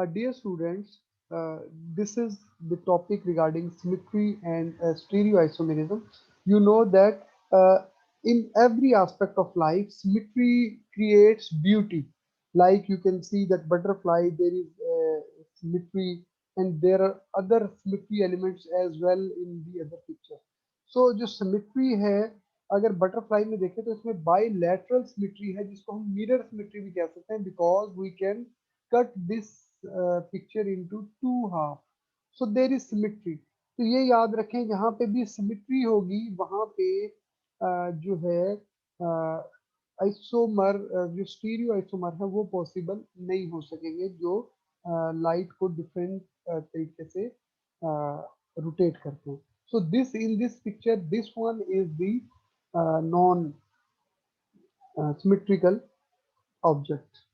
Dear students, this is the topic regarding symmetry and stereoisomerism. You know that in every aspect of life, symmetry creates beauty. Like you can see that butterfly, there is symmetry, and there are other symmetry elements as well in the other picture. So जो symmetry है, अगर butterfly में देखें तो इसमें bilateral symmetry है, जिसको हम mirror symmetry भी कह सकते हैं, because we can cut this picture into two half. So there is symmetry. तो ये याद रखें, जहाँ पे भी symmetry होगी वहाँ पे जो है आइसोमर, जो स्टीरियो आइसोमर है वो पॉसिबल नहीं हो सकेंगे, जो लाइट को डिफरेंट तरीके से रोटेट करते हैं. So this in this picture, this one is the non symmetrical object.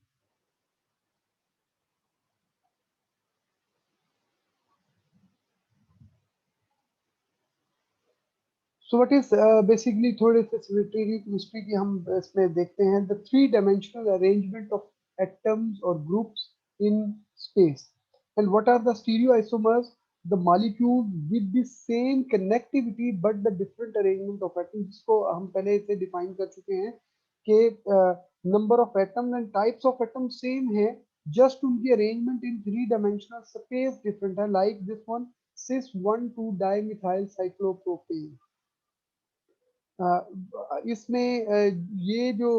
So what is basically थोड़े से सिमेट्री केमिस्ट्री की हम इसमें देखते हैं. The three dimensional arrangement of atoms or groups in space. And what are the stereoisomers? The molecules with the same connectivity but the different arrangement of atoms, जिसको हम पहले इसे define कर चुके हैं कि number of atoms and types of atoms same है, just उनकी arrangement in three dimensional space different है. Like this one, cis 1,2 dimethyl cyclopropane. इसमें ये जो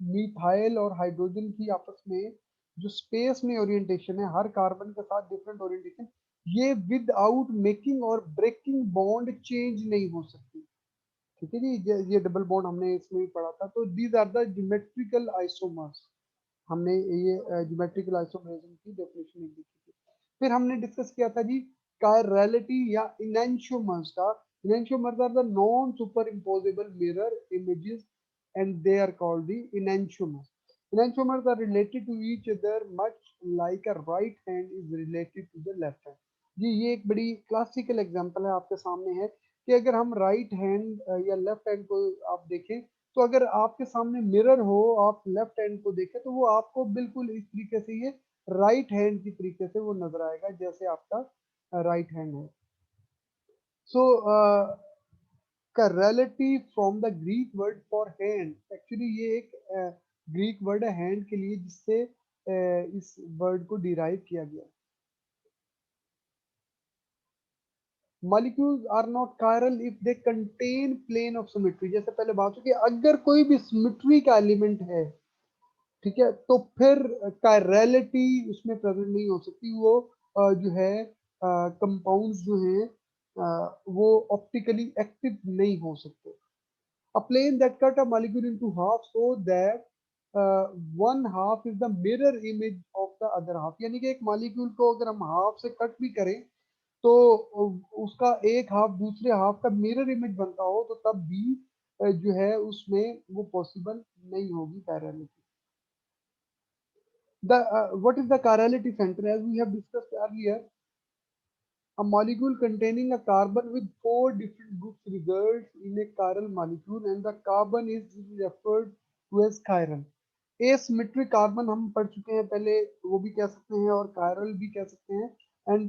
मिथाइल और हाइड्रोजन की आपस में जो स्पेस में ओरिएंटेशन है, हर कार्बन के साथ डिफरेंट ओरिएंटेशन, ये विदाउट मेकिंग और ब्रेकिंग बॉन्ड चेंज नहीं हो सकती. ठीक है जी, ये डबल बॉन्ड हमने इसमें भी पढ़ा था. तो these are the geometrical isomers. हमने ये ज्योमेट्रिकल आइसोमरिज्म की डेफिनेशन लिखी थी. फिर हमने डिस्कस किया था जी कायरलिटी या इनैंशियोमर्स का. Enantiomers are the non-superimposable mirror images, and they are called the enantiomers. Enantiomers are related to each other much like a right hand is related to the left hand. जी ये एक बड़ी classical example है आपके सामने है कि अगर हम राइट हैंड या लेफ्ट हैंड को आप देखें, तो अगर आपके सामने मिरर हो, आप लेफ्ट हैंड को देखें, तो वो आपको बिल्कुल इस तरीके से ये राइट हैंड की तरीके से वो नजर आएगा जैसे आपका राइट हैंड है. So chirality from the Greek word for hand. Actually ये एक ग्रीक वर्ड है हैंड के लिए, जिससे इस वर्ड को डिराइव किया गया. Molecules are not chiral if they contain plane of symmetry. जैसे पहले बात हुई कि अगर कोई भी सिमेट्री का एलिमेंट है, ठीक है, तो फिर कायरलिटी उसमें प्रेजेंट नहीं हो सकती. वो जो है कंपाउंड्स जो हैं वो ऑप्टिकली एक्टिव नहीं हो सकते. A plane that cut a molecule into half so that one half is the mirror image of the other half. यानी कि एक मॉलिक्यूल को अगर हम हाफ से कट भी करें, तो उसका एक हाफ दूसरे हाफ का मिरर इमेज बनता हो, तो तब भी जो है उसमें वो पॉसिबल नहीं होगी पैरेललिटी. The what is the chirality center? As we have discussed earlier, a molecule containing a carbon with four different groups results in a chiral molecule, and the carbon is referred to as chiral. Asymmetric carbon हम पढ़ चुके हैं पहले, वो भी कह सकते हैं और chiral भी कह सकते हैं. एंड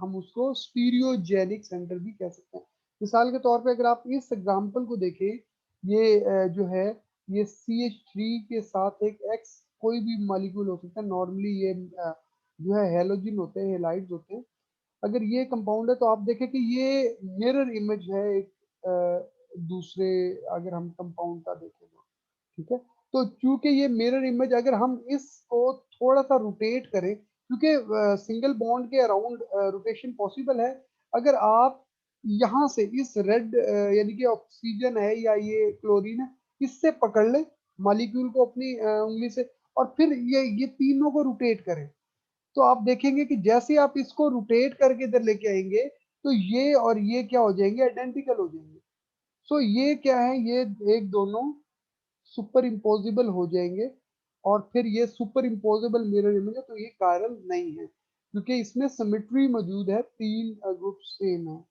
हम उसको स्टीरियोजेनिक सेंटर भी कह सकते हैं. मिसाल के तौर पे अगर आप इस एग्जांपल को देखें, ये जो है ये CH3 के साथ एक X कोई भी मॉलिक्यूल हो सकता है. नॉर्मली ये जो है हेलोजन होते हैं, हेलाइड्स होते हैं. अगर ये कंपाउंड है तो आप देखें कि ये मिरर इमेज है एक दूसरे, अगर हम कंपाउंड का देखें तो, ठीक है. तो चूंकि ये मिरर इमेज, अगर हम इसको थोड़ा सा रोटेट करें, क्योंकि सिंगल बॉन्ड के अराउंड रोटेशन पॉसिबल है, अगर आप यहाँ से इस रेड यानी कि ऑक्सीजन है या ये क्लोरीन है, इससे पकड़ ले मॉलिक्यूल को अपनी उंगली से, और फिर ये तीनों को रोटेट करें, तो आप देखेंगे कि जैसे आप इसको रोटेट करके इधर लेके आएंगे, तो ये और ये क्या हो जाएंगे, आइडेंटिकल हो जाएंगे. सो ये क्या है, ये एक दोनों सुपर इम्पोजिबल हो जाएंगे, और फिर ये सुपर इम्पोजिबल मिरर इमेज है, तो ये कायरल नहीं है, क्योंकि इसमें सिमेट्री मौजूद है, तीन ग्रुप सेम है.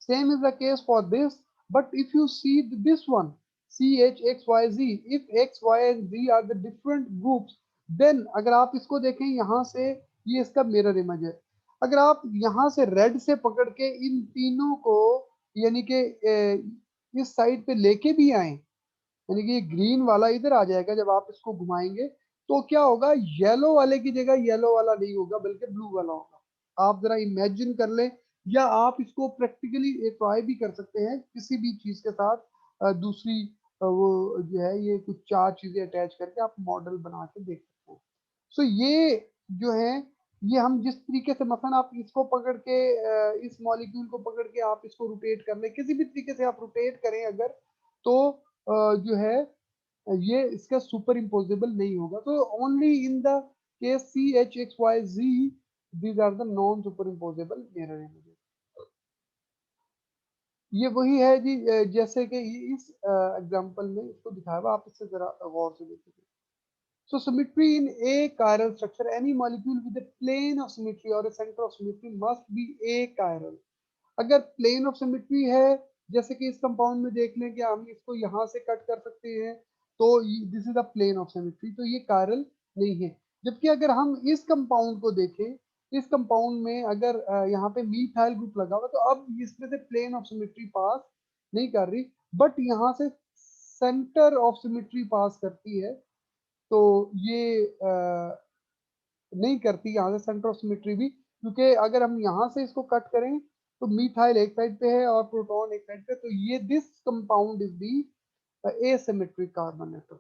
Same is the case for this, but if you see this one, CH, X, Y, Z, if X, Y, and Z are the different groups, then अगर आप इसको देखें यहाँ से, ये इसका मिरर इमेज है। अगर आप यहाँ से रेड से पकड़ के इन तीनों को यानी कि इस साइड पे लेके भी आए, यानी कि ये ग्रीन वाला इधर आ जाएगा जब आप इसको घुमाएंगे, तो क्या होगा, येलो वाले की जगह येलो वाला नहीं होगा बल्कि ब्लू वाला होगा। आप जरा इमेजिन कर लें, या आप इसको प्रैक्टिकली ट्राई भी कर सकते हैं किसी भी चीज के साथ। दूसरी वो जो है, ये कुछ चार चीजें अटैच करके आप मॉडल बना के देख सकते हैं। सो ये जो है, ये हम जिस तरीके से मसलन आप इसको पकड़ के इस मॉलिक्यूल को पकड़ के आप इसको रोटेट कर लें, किसी भी तरीके से आप रोटेट करें अगर, तो जो है ये इसका सुपर इम्पोजेबल नहीं होगा। तो only in the case C H X Y Z, these are the non superimposable mirror images. ये वही है जी, जैसे कि इस एग्जांपल में इसको दिखाया हुआ, आप इससे जरा गौर से देखिए। So symmetry in a chiral structure, any molecule with a plane of symmetry or a center of symmetry must be achiral। अगर प्लेन ऑफ सिमेट्री है, जैसे कि इस कंपाउंड में देख लें कि हम इसको यहाँ से कट कर सकते हैं, तो this is the plane of symmetry, तो ये कायरल नहीं है। जबकि अगर हम इस कंपाउंड को देखें, इस कंपाउंड में अगर यहाँ पे मीथाइल ग्रुप लगा हुआ, तो अब इसमें से प्लेन ऑफ सिमेट्री पास नहीं कर रही, बट यहाँ से सेंटर ऑफ सिमेट्री पास करती है। तो ये नहीं करती यहाँ से सेंटर ऑफ सिमेट्री भी, क्योंकि अगर हम यहाँ से इसको कट करें तो मीथाइल एक साइड पे है और प्रोटॉन एक साइड पे, तो ये this compound is the asymmetric carbon atom।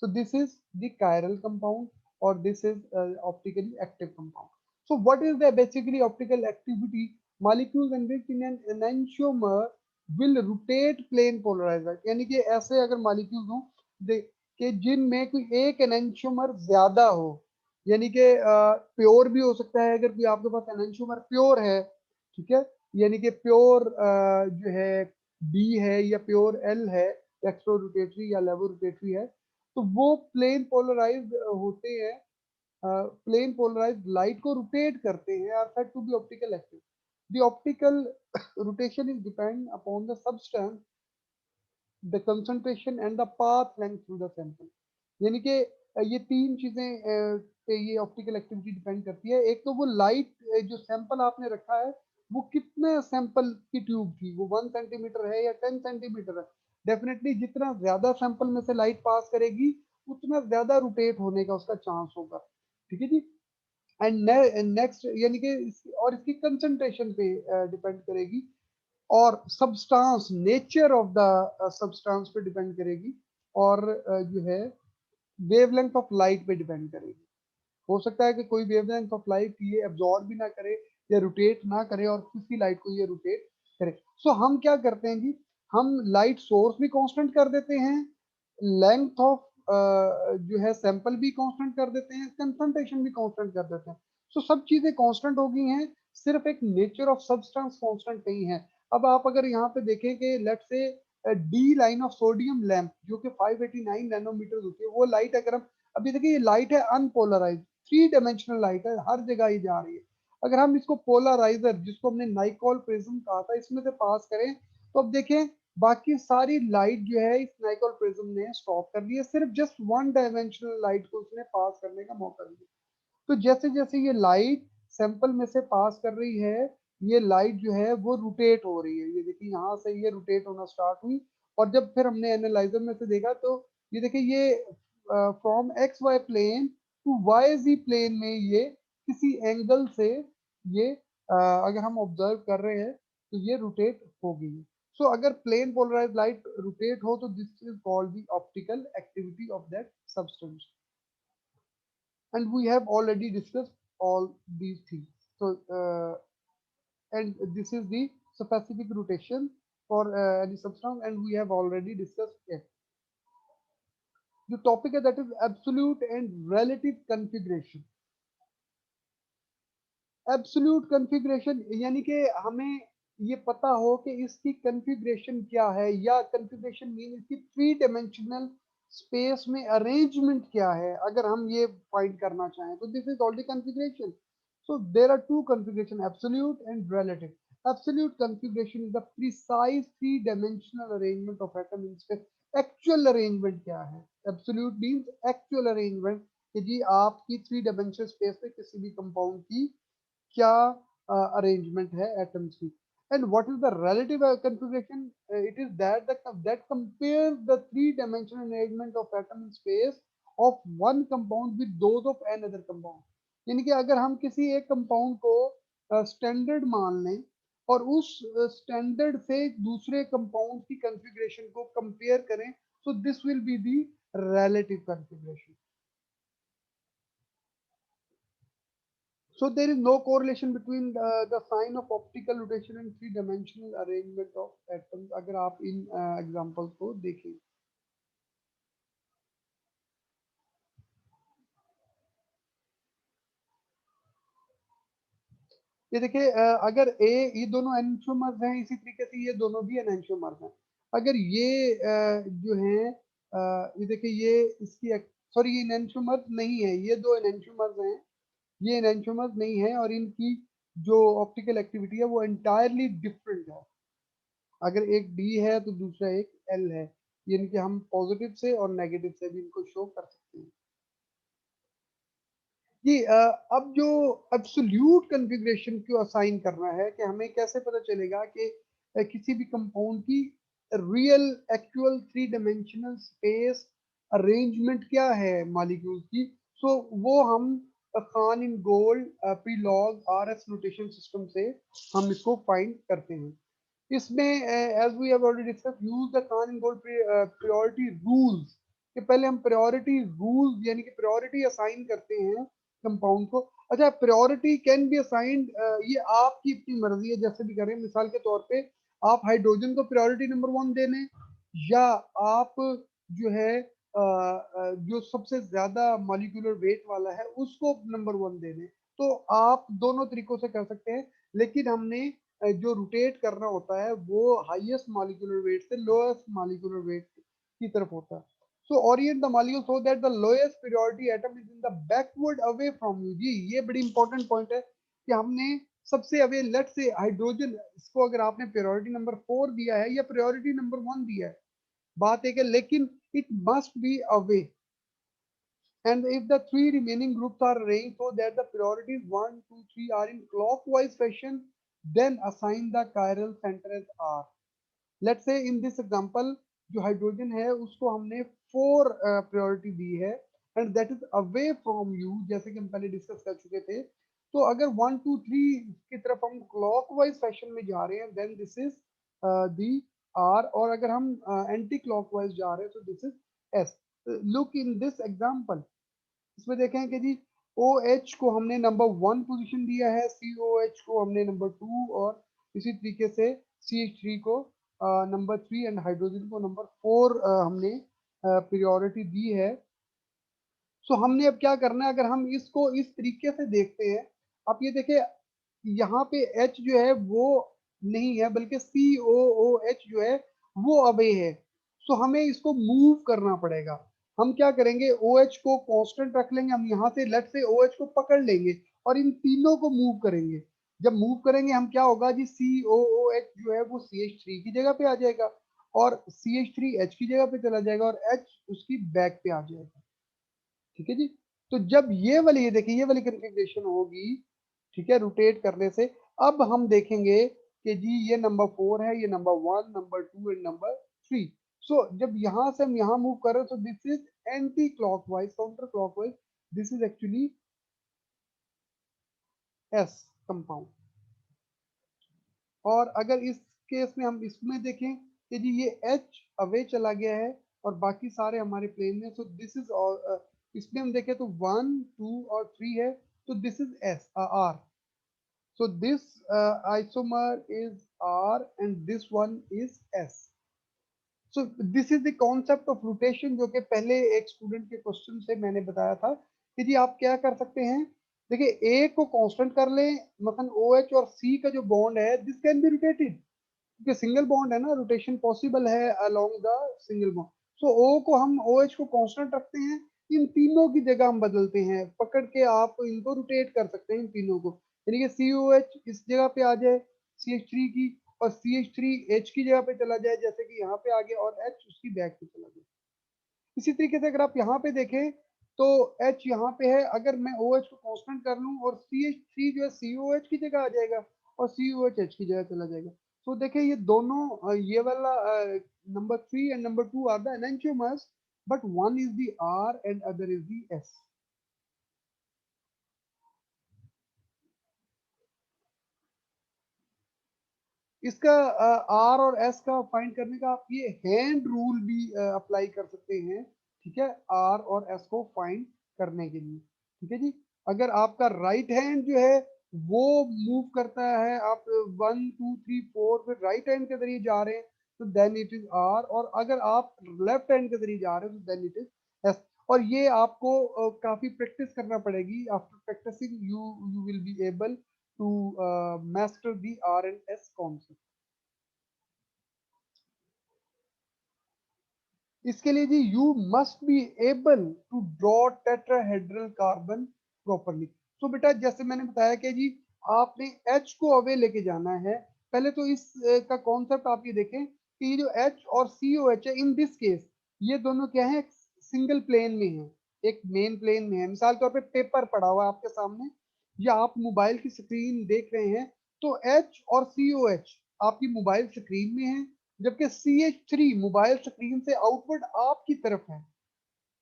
So this is the chiral compound, or this is optically active compound। So what is the basically optical activity? Molecules enriched in an enantiomer will rotate plane polarized, यानी कि ऐसे अगर molecules हों कि जिनमें कोई एक enantiomer ज्यादा हो, यानी कि प्योर भी हो सकता है, अगर कोई आपके पास enantiomer प्योर है, ठीक है, यानी कि प्योर जो है बी है या प्योर एल है, एक्सट्रो रोटेटरी या लेवो रोटेटरी है, तो वो प्लेन पोलराइज्ड होते हैं, प्लेन पोलराइज्ड लाइट को रोटेट करते हैं, are said to be optical active. The optical rotation is depend upon the substance, the concentration and the path length through the sample. यानी कि ये तीन चीजें पे ये ऑप्टिकल एक्टिविटी डिपेंड करती है। एक तो वो लाइट, जो सैंपल आपने रखा है वो कितने सैंपल की ट्यूब थी, वो 1 सेंटीमीटर है या 10 सेंटीमीटर है। डेफिनेटली जितना ज्यादा सैंपल में से लाइट पास करेगी, उतना ज्यादा रोटेट होने का उसका चांस होगा, ठीक है जी। एंड नेक्स्ट यानी कि और इसकी कंसंट्रेशन पे डिपेंड करेगी, और substance, nature of the substance पे डिपेंड करेगी, और जो है वेवलेंथ ऑफ लाइट पे डिपेंड करेगी। हो सकता है कि कोई वेवलेंथ ऑफ लाइट ये एब्जॉर्ब भी ना करे या रोटेट ना करे, और किसी लाइट को ये रोटेट करे। सो हम क्या करते हैं जी, हम लाइट सोर्स भी कांस्टेंट कर देते हैं, लेंथ ऑफ जो है सैंपल भी कांस्टेंट कर देते हैं, कंसंट्रेशन भी कांस्टेंट कर देते हैं। सो सब चीजें कांस्टेंट हो गई हैं, सिर्फ एक नेचर ऑफ सब्सटेंस कांस्टेंट नहीं है। अब आप अगर यहाँ पे देखें कि लेट से D line of sodium lamp जो कि 589 नैनोमीटर होती है, वो लाइट अगर हम, अभी देखिए ये लाइट है अनपोलराइज, थ्री डायमेंशनल लाइट है, हर जगह ही जा रही है। अगर हम इसको पोलराइजर, जिसको हमने नाइकॉल प्रिज्म कहा था, इसमें से पास करें, तो अब देखें बाकी सारी लाइट जो है इस नाइकॉल प्रिज्म ने स्टॉप कर दी है, सिर्फ जस्ट वन डायमेंशनल लाइट को उसने पास करने का मौका दिया। तो जैसे जैसे ये लाइट सैंपल में से पास कर रही है, ये लाइट जो है वो रोटेट हो रही है। ये देखिए यहाँ से ये रोटेट होना स्टार्ट हुई, और जब फिर हमने एनालाइजर में से देखा, तो ये देखिए ये from X Y plane to Y Z plane में ये किसी एंगल से ये अगर हम ऑब्जर्व कर रहे हैं, तो ये रोटेट हो गई है। सो अगर प्लेन पोलराइज लाइट रोटेट हो, तो this is called the optical activity of that substance. And we have already discussed all these things. So, and this is the specific rotation for any substance, and we have already discussed it. The topic है that is absolute and relative configuration। Absolute configuration यानी कि हमें ये पता हो कि इसकी configuration क्या है, या कॉन्फ़िगरेशन मीन इसकी थ्री डायमेंशनल स्पेस में अरेंजमेंट क्या है, अगर हम ये फाइंड करना चाहें, तो this is already configuration. So there are two configuration, absolute and relative. Absolute configuration is the precise three dimensional arrangement of atom in space. Actual arrangement क्या है? एब्सोल्यूट मींस एक्चुअल अरेंजमेंट कि जी आपकी 3 dimensional space में किसी भी compound की क्या arrangement है atoms की. And what is the relative configuration? It is that compares the three-dimensional arrangement of atom in space of one compound with those of another compound. यानी कि अगर हम किसी एक कंपाउंड को स्टैंडर्ड मान लें और उस स्टैंडर्ड से दूसरे कंपाउंड की कॉन्फ़िगरेशन को कंपेयर करें, so this will be the relative configuration. So there is no correlation between the sign of optical rotation and three-dimensional arrangement of atoms. अगर आप इन एग्जांपल्स को देखें, ये देखिए अगर ये दोनों एनंटियोमर्स हैं, इसी तरीके से ये दोनों भी एनंटियोमर्स हैं. अगर ये जो हैं ये देखिए ये इसकी सॉरी ये एनंटियोमर्स नहीं है, ये दो एनंटियोमर्स हैं, ये एनंटियोमर्स नहीं है और इनकी जो ऑप्टिकल एक्टिविटी है वो एंटायरली डिफरेंट है. अगर एक डी है तो दूसरा एक एल है, यानी कि हम पॉजिटिव से और नेगेटिव से भी इनको शो कर सकते हैं. जी अब जो एब्सोल्यूट कॉन्फ़िगरेशन को असाइन करना है कि हमें कैसे पता चलेगा कि किसी भी कंपाउंड की real actual three dimensional space arrangement क्या है मॉलिक्यूल्स की. सो वो हम Cahn Ingold Prelog RS notation system से हम इसको फाइंड करते हैं. इसमें as we have already discuss use the Cahn Ingold priority rules कि पहले हम प्रायोरिटी रूल्स यानी कि प्रायोरिटी असाइन करते हैं कंपाउंड को. अच्छा प्रायोरिटी कैन बी असाइंड, ये आपकी अपनी मर्जी है जैसे भी करें. मिसाल के तौर पे आप हाइड्रोजन को प्रायोरिटी नंबर 1 दे लें या आप जो है जो सबसे ज्यादा मॉलिक्यूलर वेट वाला है उसको नंबर 1 दे दें. तो आप दोनों तरीकों से कर सकते हैं, लेकिन हमने जो रोटेट करना होता है वो हाईएस्ट मॉलिक्यूलर वेट से लोएस्ट मॉलिक्यूलर वेट की तरफ होता है. So orient the molecule so that the lowest priority atom is in the backward away from you. जी ये बड़ी इंपॉर्टेंट पॉइंट है कि हमने सबसे अवे लेट से हाइड्रोजन इसको अगर आपने प्रायोरिटी नंबर 4 दिया है या प्रायोरिटी नंबर 1 दिया है, बात एक है, लेकिन it must be away. And if the three remaining groups are arranged so that the priorities 1, 2, 3 are in clockwise fashion, then assign the chiral center as R. Let's say in this example जो hydrogen है उसको हमने 4 priority दी है and that is away from you, जैसे कि हम पहले discuss कर चुके थे. तो अगर 1 2 3 की तरफ हम क्लॉकवाइज फैशन में जा रहे हैं then this is the R, और अगर हम एंटी क्लॉकवाइज जा रहे हैं तो this is S. Look in this example, इसमें देखें कि जी OH को हमने नंबर 1 पोजीशन दिया है, COH को हमने नंबर 2 और इसी तरीके से CH3 को नंबर 3 एंड हाइड्रोजन को नंबर 4 हमने प्रायोरिटी दी है. सो हमने अब क्या करना है, अगर हम इसको इस तरीके से देखते हैं, आप ये देखिए यहाँ पे H जो है वो नहीं है बल्कि COOH जो है वो अवे है. सो हमें इसको मूव करना पड़ेगा. हम क्या करेंगे, OH को कांस्टेंट रख लेंगे, हम यहाँ से लेट से OH को पकड़ लेंगे और इन तीनों को मूव करेंगे. जब मूव करेंगे हम क्या होगा जी, COOH जो है वो CH3 की जगह पे आ जाएगा और CH3 H की जगह पे चला जाएगा और H उसकी बैक पे आ जाएगा. ठीक है जी. तो जब ये वाली ये देखिए ये वाली कॉन्फ़िगरेशन होगी, ठीक है, रोटेट करने से, अब हम देखेंगे कि जी ये नंबर 4 है, ये नंबर 1, नंबर 2 एंड नंबर 3. सो जब यहाँ से हम यहाँ मूव कर रहे हैं तो this is anti clockwise, counter clockwise, this is actually S compound. और अगर इस केस में हम इसमें देखें कि जी ये H अवे चला गया है और बाकी सारे हमारे प्लेन में, सो दिस इज इसमें हम देखें तो 1 2 और 3 है, तो this is S R. So this isomer is R and this one is S. So this is the concept of rotation जो कि पहले एक स्टूडेंट के क्वेश्चन से मैंने बताया था कि जी आप क्या कर सकते हैं. देखिए A को कांस्टेंट कर लें, मतलब OH और C का जो बॉन्ड है दिस कैन बी रोटेटेड क्योंकि सिंगल बॉन्ड है ना, रोटेशन पॉसिबल है along the single bond. So O को हम OH को कांस्टेंट रखते हैं, इन तीनों की जगह हम बदलते हैं, पकड़ के आप इनको रोटेट कर सकते हैं इन तीनों को. यानी कि COH इस जगह पे आ जाए CH3 की और CH3 H की जगह पे चला जाए जैसे कि यहाँ पे आ गया और H उसकी बैक पे चला जाए. इसी तरीके से अगर आप यहाँ पे देखें तो H यहाँ पे है, अगर मैं OH को कांस्टेंट कर लूं और CH3 जो है COH की जगह आ जाएगा और COH H की जगह चला जाएगा। तो देखिए ये दोनों ये वाला number 3 and number 2 are the enantiomers, but one is the R and other is the S। इसका आर और एस का फाइंड करने का आप ये हैंड रूल भी अप्लाई कर सकते हैं, ठीक है, आर और एस को फाइंड करने के लिए। ठीक है जी, अगर आपका राइट हैंड जो है वो मूव करता है, आप 1 2 3 4 फिर राइट हैंड के जरिए जा रहे हैं, तो देन इट इज आर, और अगर आप लेफ्ट हैंड के जरिए जा रहे हैं तो देन इट इज एस। और ये आपको काफी प्रैक्टिस करना पड़ेगी। After practicing you you will be able to master the R and S concept। इसके लिए जी you must be able to draw tetrahedral carbon properly. तो बेटा जैसे मैंने बताया कि जी आपने H को अवे लेके जाना है। पहले तो इस का कॉन्सेप्ट आप ये देखें कि ये जो H और COH है, इन दिस केस ये दोनों क्या है, सिंगल प्लेन में है, एक मेन प्लेन में है। मिसाल के तौर पे पेपर पड़ा हुआ है आपके सामने या आप मोबाइल की स्क्रीन देख रहे हैं, तो H और COH आपकी मोबाइल स्क्रीन में है, जबकि CH3 मोबाइल स्क्रीन से आउटवर्ड आपकी तरफ है।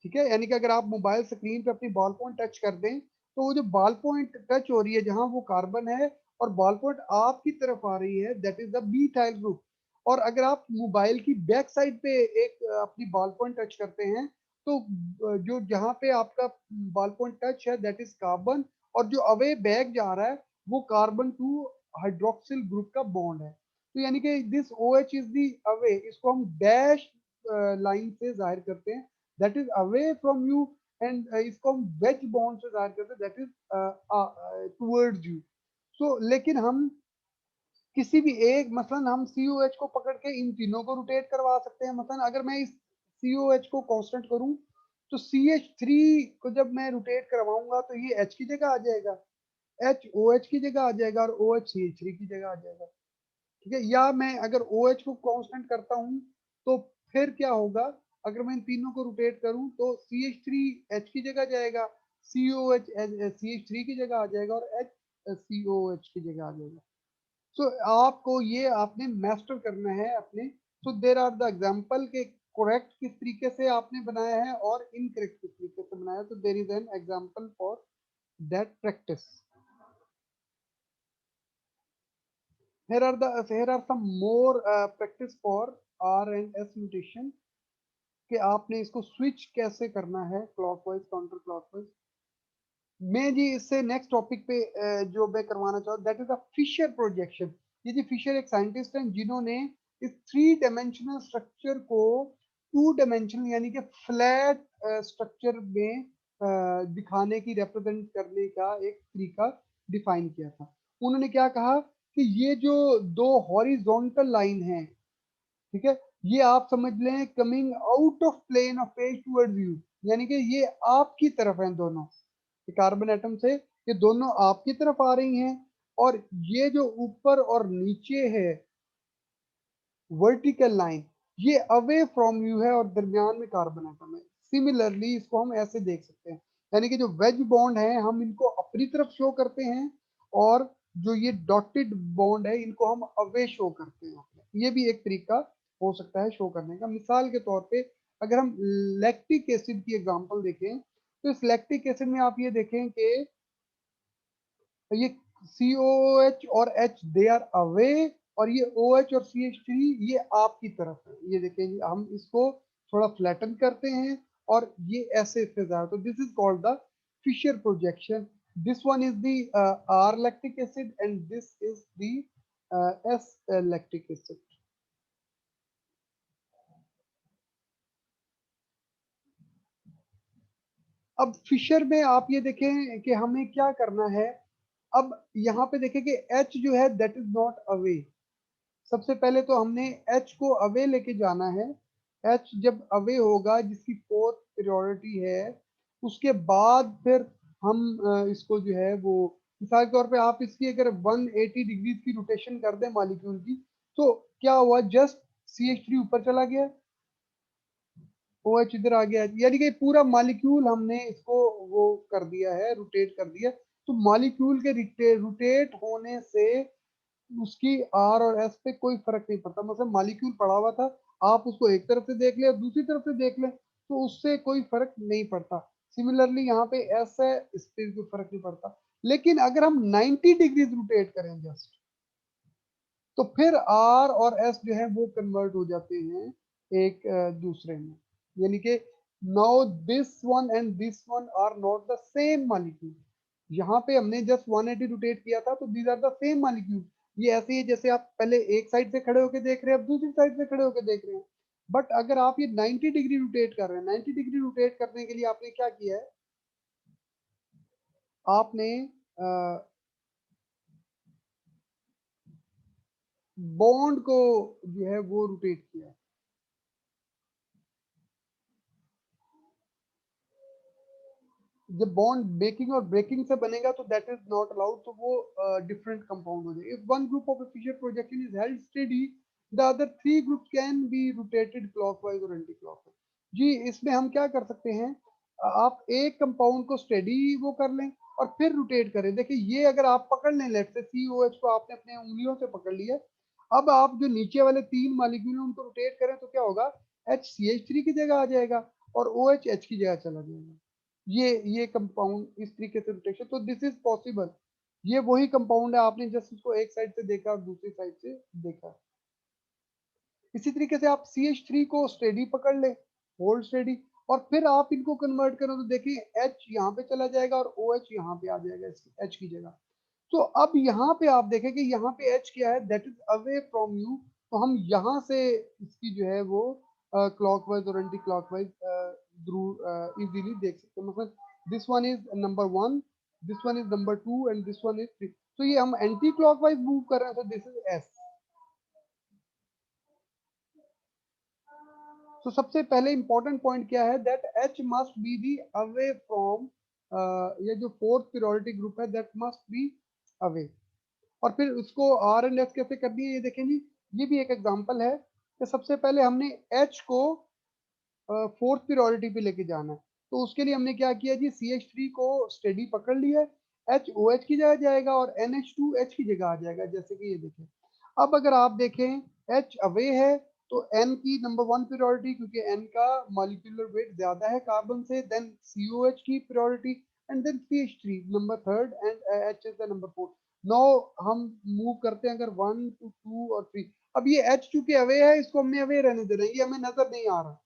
ठीक है, यानी कि अगर आप मोबाइल स्क्रीन पे अपनी बॉल पॉइंट टच कर दें, तो वो जो बॉल पॉइंट टच हो रही है जहां वो कार्बन है और बॉल पॉइंट आपकी तरफ आ रही है, दैट इज द बीटाइल ग्रुप। और अगर आप मोबाइल की बैक साइड पे एक अपनी बॉल पॉइंट टच करते हैं, तो जो जहां पे आपका बॉल पॉइंट टच है दैट इज कार्बन, और जो अवे बैक जा रहा है वो कार्बन टू हाइड्रोक्सिल ग्रुप का बॉन्ड है। तो यानी कि this OH is the away, इसको हम डैश लाइन से जाहिर करते हैं, that is away from you, and इसको हम वेज बॉन्ड से जाहिर करते हैं, दैट इज टुवर्ड्स यू। सो लेकिन हम किसी भी एक, मसलन हम COH को पकड़ के इन तीनों को रोटेट करवा सकते हैं। मसलन अगर मैं इस COH को कांस्टेंट करूं, तो CH3 को जब मैं रोटेट करवाऊंगा तो ये H की जगह आ जाएगा, H OH की जगह आ जाएगा और OH CH3 की जगह आ जाएगा। ठीक है, या मैं अगर OH को कांस्टेंट करता हूं तो फिर क्या होगा, अगर मैं इन तीनों को रोटेट करूं तो CH3 H की जगह जाएगा, COH CH3 की जगह आ जाएगा और H COH की जगह आ जाएगा। सो आपको ये आपने मास्टर करना है अपने। सो देर आर द एग्जाम्पल के करेक्ट किस तरीके से आपने बनाया है और इनकरेक्ट किस तरीके से बनाया है, तो there is an example for that practice. here are some more practice for R and S mutation, कि आपने इसको स्विच कैसे करना है क्लॉकवाइज काउंटर क्लॉकवाइज। मैं जी इससे नेक्स्ट टॉपिक पे जो मैं करवाना चाहूँ that is the Fischer projection. ये जी फिशर एक साइंटिस्ट हैं जिन्होंने इस 3 डायमेंशनल स्ट्रक्चर को 2 डायमेंशनल यानी कि फ्लैट स्ट्रक्चर में दिखाने की, रिप्रेजेंट करने का एक तरीका डिफाइन किया था। उन्होंने क्या कहा कि ये जो दो हॉरिजॉन्टल लाइन है, ठीक है, ये आप समझ लें coming out of plane of page towards you, यानी कि ये आपकी तरफ हैं दोनों, ये कार्बन एटम से ये दोनों आपकी तरफ आ रही हैं, और ये जो ऊपर और नीचे है वर्टिकल लाइन, ये अवे फ्रॉम यू है और दरमियान में कार्बन एटम है। सिमिलरली इसको हम ऐसे देख सकते हैं, यानी कि जो वेज बॉन्ड है हम इनको अपनी तरफ शो करते हैं, और जो ये डॉटेड बॉन्ड है इनको हम अवे शो करते हैं। ये भी एक तरीका हो सकता है शो करने का। मिसाल के तौर पे अगर हम लैक्टिक एसिड की एग्जांपल देखें, तो इस लैक्टिक एसिड में आप ये देखें कि ये COH और H दे आर अवे, और ये OH और CH3 ये आपकी तरफ है। ये देखें हम इसको थोड़ा फ्लैटन करते हैं और ये ऐसे फिजा, तो this is called the Fischer projection. This one is the R lactic acid and this is the S lactic acid। अब फिशर में आप ये देखें कि हमें क्या करना है। अब यहाँ पे देखें कि H जो है दैट इज नॉट अवे। सबसे पहले तो हमने H को अवे लेके जाना है। H जब अवे होगा जिसकी फोर्थ प्रायोरिटी है, उसके बाद फिर हम इसको जो है वो, मिसाल के तौर पे आप इसकी अगर 180 डिग्रीज की रोटेशन कर दें मॉलिक्यूल की, तो क्या हुआ, जस्ट CH3 ऊपर चला गया, OH इधर आ गया, यानी कि पूरा मॉलिक्यूल हमने इसको वो कर दिया है, रोटेट कर दिया। तो मॉलिक्यूल के रोटेट होने से उसकी R और S पे कोई फर्क नहीं पड़ता। मतलब मॉलिक्यूल पड़ा हुआ था, आप उसको एक तरफ से देख ले और दूसरी तरफ से देख ले, तो उससे कोई फर्क नहीं पड़ता। सिमिलरली यहाँ पे S है, इस पे भी कोई फर्क नहीं पड़ता। लेकिन अगर हम 90 डिग्री रोटेट करें जस्ट, तो फिर R और S जो है वो कन्वर्ट हो जाते हैं एक दूसरे में। यानी कि now this one and this one are not the same molecule. यहाँ पे हमने जस्ट 180 रोटेट किया था, तो these are the same molecule. ये ऐसे ही है जैसे आप पहले एक साइड से खड़े होके देख रहे हैं, अब दूसरी साइड से खड़े होके देख रहे हैं। बट अगर आप ये 90 डिग्री रोटेट कर रहे हैं, 90 डिग्री रोटेट करने के लिए आपने क्या किया है, आपने बॉन्ड को जो है वो रोटेट किया है। जब बॉन्ड मेकिंग और ब्रेकिंग से बनेगा तो दैट इज नॉट अलाउड, तो वो डिफरेंट कंपाउंड हो जाएगा। If one group of a Fischer projection is held steady, the other three group can be rotated clockwise और एंटी क्लॉकवाइज। जी, इसमें हम क्या कर सकते हैं, आप एक कंपाउंड को स्टेडी वो कर लें और फिर रोटेट करें। देखिए ये अगर आप पकड़ लें, लेट से COH को आपने अपने उंगलियों से पकड़ लिया, अब आप जो नीचे वाले 3 मॉलिक्यूल उनको रोटेट करें तो क्या होगा, HCH3 की जगह आ जाएगा और OH की जगह चला जाएगा। ये कंपाउंड इस तरीके से रोटेशन, तो दिस इज पॉसिबल। ये वही कंपाउंड है, आपने जस्ट इसको एक साइड से देखा और दूसरी साइड से देखा। इसी तरीके से आप CH3 को स्टेडी पकड़ ले, होल्ड स्टेडी, और फिर आप इनको कन्वर्ट करो तो देखिए H यहाँ पे चला जाएगा और OH यहाँ पे आ जाएगा H की जगह। तो अब यहाँ पे आप देखें कि यहाँ पे H क्या है, that is away from you. तो हम यहाँ से इसकी जो है वो क्लॉकवाइज और एंटी क्लॉकवाइज इजीली देख सकते हैं। मतलब this one is number 1, this one is number 2 and this one is 3। तो ये हम एंटी क्लॉकवाइज मूव कर रहे हैं, तो दिस इज S। तो सबसे पहले इंपॉर्टेंट पॉइंट क्या है, that H must be the away from, ये जो फोर्थ प्रियोरिटी ग्रुप है दैट मस्ट बी अवे। और फिर उसको R एंड S कैसे करनी है, ये देखें जी। ये भी एक एग्जांपल है कि सबसे पहले हमने H को फोर्थ प्रियोरिटी पे लेके जाना है। तो उसके लिए हमने क्या किया जी, CH3 को स्टेडी पकड़ लिया है, H OH की जगह जाएगा और NH2 H की जगह आ जाएगा, जैसे कि ये देखें। अब अगर आप देखें H अवे है तो N की नंबर 1 प्रियोरिटी, क्योंकि N का मॉलिक्यूलर वेट ज्यादा है कार्बन से, देन COH की priority, and then CH3 number third, and H is the number 4। No हम मूव करते हैं अगर 1 to 2 और 3। अब ये H चूंकि अवे है, इसको हमने अवे रहने दे रहे हैं, ये हमें नजर नहीं आ रहा।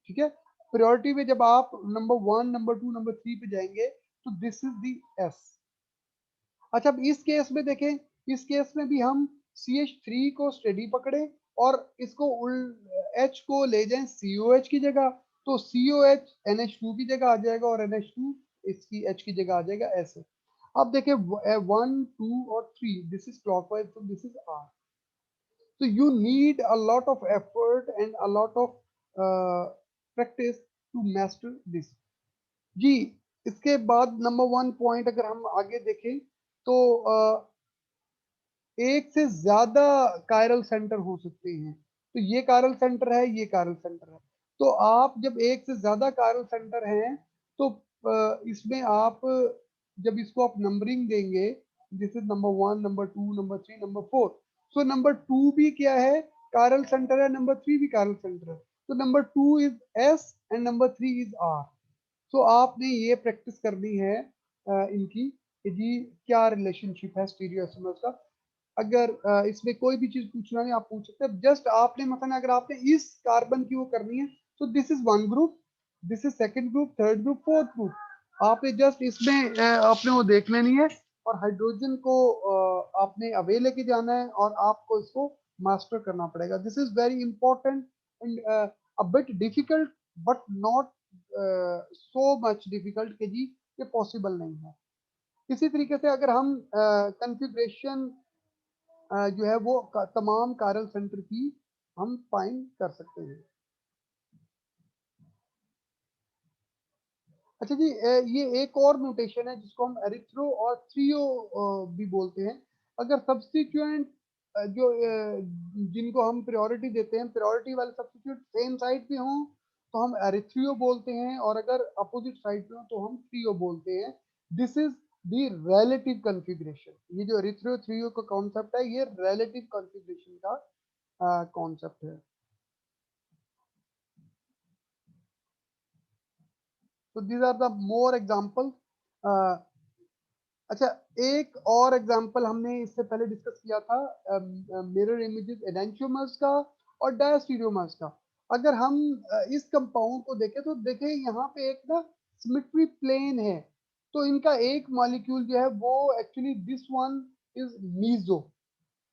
ठीक है, प्रायोरिटी में जब आप नंबर 1 नंबर 2 नंबर 3 पे जाएंगे तो दिस इज दी S। अच्छा, अब इस केस में देखें, इस केस में भी हम CH3 को स्टेडी पकड़े और इसको H को ले जाएं COH की जगह, तो COH NH2 की जगह आ जाएगा और NH2 इसकी H की जगह आ जाएगा, ऐसे। अब देखें 1 2 और 3, दिस इज क्लॉकवाइज, तो this is R। So you need a lot of effort and a lot of practice to master this। जी, इसके बाद नंबर 1 पॉइंट अगर हम आगे देखें तो एक से ज्यादा कायरल सेंटर हो सकते हैं। तो ये कायरल सेंटर है, ये कायरल सेंटर है। तो आप जब एक से ज्यादा कायरल सेंटर हैं तो इसमें आप जब इसको आप नंबरिंग देंगे, this is number 1 number 2 number 3 number 4। So number 2 भी क्या है, कायरल सेंटर है, नंबर 3 भी कायरल सेंटर है। तो number 2 is S and number 3 is R। तो आपने ये प्रैक्टिस करनी है इनकी कि जी क्या रिलेशनशिप है स्टीरियोइसोमर्स का। अगर इसमें कोई भी चीज पूछना है आप पूछ सकते हैं। जस्ट आपने मतलब अगर आपने इस कार्बन की वो करनी है तो this is one group, this is second group, third group, fourth group. आपने जस्ट इसमें आपने वो देख लेनी है और हाइड्रोजन को आपने अवे लेके जाना है और आपको इसको मास्टर करना पड़ेगा। This is very important and a bit difficult, but not so much difficult कि जी ये पॉसिबल नहीं है। इसी तरीके से अगर हम कॉन्फ़िगरेशन जो है वो तमाम कायरल सेंटर की हम फाइंड कर सकते हैं। अच्छा जी, ये एक और नोटेशन है जिसको हम एरिथ्रो और थ्रियो भी बोलते हैं। अगर सब्स्टिट्यूएंट जो जिनको हम प्रायोरिटी देते हैं, प्रायोरिटी वाले सब्स्टिट्यूट सेम साइड पे हों तो हम एरिथ्रियो बोलते हैं, और अगर अपोजिट साइड पे हो तो हम ट्रियो बोलते हैं। This is the relative configuration. ये जो एरिथ्रियो थ्रियो का कॉन्सेप्ट है, ये रिलेटिव कॉन्फ़िगरेशन का कॉन्सेप्ट है। तो these are the more example. अच्छा, एक और एग्जांपल हमने इससे पहले डिस्कस किया था मिरर इमेजेस एडेंटियोमर्स का और डायस्टीरियोमर्स का। अगर हम इस कंपाउंड को देखें तो देखें यहाँ पे एक ना सिमेट्री प्लेन है। तो इनका एक मॉलिक्यूल जो है वो actually this one is meso.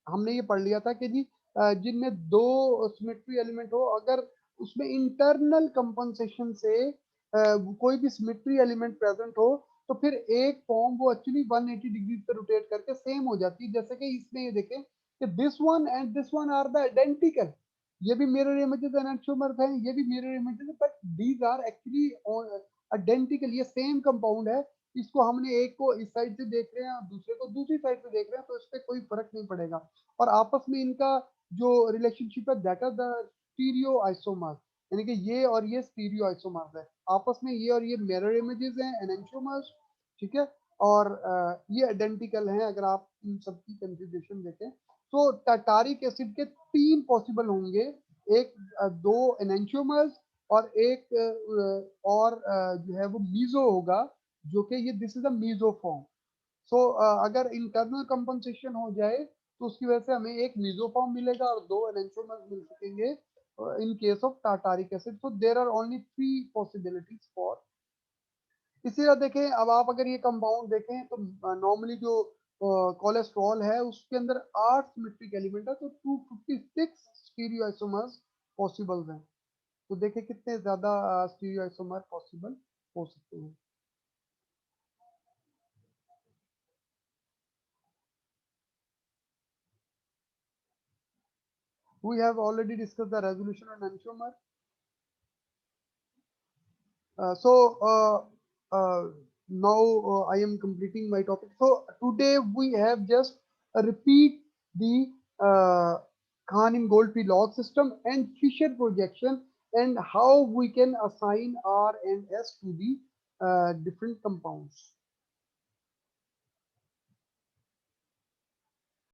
हमने ये पढ़ लिया था कि जी जिनमें दो सिमेट्री एलिमेंट हो, अगर उसमें इंटरनल कंपनसेशन से कोई भी सिमेट्री एलिमेंट प्रेजेंट हो, तो फिर एक फॉर्म वो एक्चुअली 180 डिग्री पे रोटेट करके सेम हो जाती है। जैसे कि इसमें ये देखें कि this one and this one are the identical. ये भी मिरर इमेजेस एंड आइसोमर्स हैं, ये भी mirror images, but these are actually identical, ये सेम कंपाउंड है। इसको हमने एक को इस साइड से देख रहे हैं और दूसरे को दूसरी साइड से देख रहे हैं, तो इस पे कोई फर्क नहीं पड़ेगा। और आपस में इनका जो रिलेशनशिप है that are the stereoisomers, यानी कि ये और ये स्टीरियो आइसोमर्स है आपस में। ये और ये मिरर इमेजेस हैं एनेंटियोमर्स, ठीक है। और ये आइडेंटिकल हैं। अगर आप इन सबकी कंफिग्रेशन देखें तो टाटारिक एसिड के तीन पॉसिबल होंगे, एक दो एनेंटियोमर्स और एक और जो है वो मीजो होगा, जो कि ये this is a meso form. So अगर इंटरनल कंपनसेशन हो जाए तो उसकी वजह से हमें एक मीजोफॉर्म मिलेगा और दो एनेंटियोमर्स मिल सकेंगे in case of tartaric acid. So there are only three possibilities for. इसी तरह देखें, अब आप अगर ये कंपाउंड देखें तो नॉर्मली जो कोलेस्ट्रॉल है उसके अंदर 8 सिमेट्रिक एलिमेंट है, तो 256 स्टीरियोआइसोमर्स पॉसिबल हैं। तो देखें कितने ज्यादा स्टीरियोआइसोमर पॉसिबल हो सकते हैं। We have already discussed the resolution on enantiomer. So now I am completing my topic. So today we have just repeat the Khanin-Goldfield log system and Fisher projection, and how we can assign R and S to the different compounds.